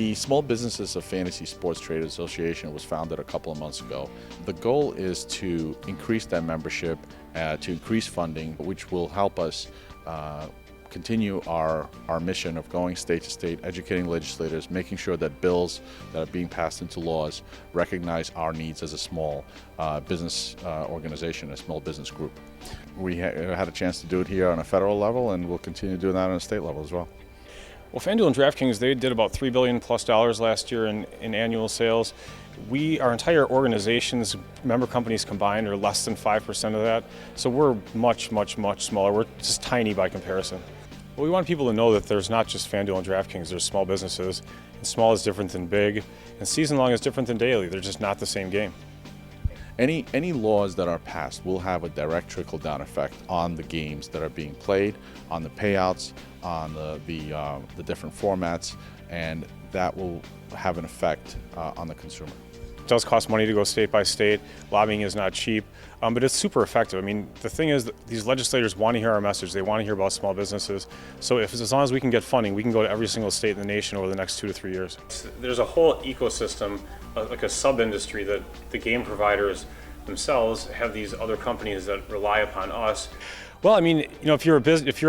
The Small Businesses of Fantasy Sports Trade Association was founded a couple of months ago. The goal is to increase that membership, to increase funding, which will help us continue our mission of going state to state, educating legislators, making sure that bills that are being passed into laws recognize our needs as a small business organization, a small business group. We had a chance to do it here on a federal level, and we'll continue doing that on a state level as well. Well, FanDuel and DraftKings, they did about $3 billion plus last year in annual sales. Our entire organization's member companies combined are less than 5% of that. So we're much, much, much smaller. We're just tiny by comparison. Well, we want people to know that there's not just FanDuel and DraftKings, there's small businesses. And small is different than big, and season long is different than daily. They're just not the same game. Any laws that are passed will have a direct trickle-down effect on the games that are being played, on the payouts, on the different formats, and that will have an effect on the consumer. It does cost money to go state by state. Lobbying is not cheap, but it's super effective. I mean, the thing is that these legislators want to hear our message. They want to hear about small businesses. So as long as we can get funding, we can go to every single state in the nation over the next 2 to 3 years. There's a whole ecosystem, like a sub-industry, that the game providers themselves have these other companies that rely upon us. Well, I mean, if you're a business, if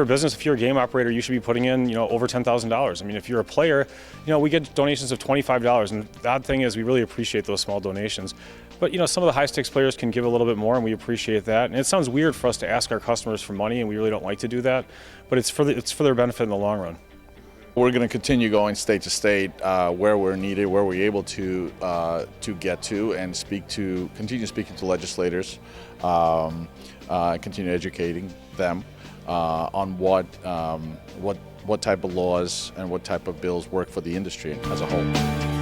you're a game operator, you should be putting in, over $10,000. I mean, if you're a player, we get donations of $25, and the odd thing is we really appreciate those small donations. But, some of the high-stakes players can give a little bit more, and we appreciate that. And it sounds weird for us to ask our customers for money, and we really don't like to do that. But it's for their benefit in the long run. We're going to continue going state to state where we're needed, where we're able to get to, and continue speaking to legislators, continue educating them on what type of laws and what type of bills work for the industry as a whole.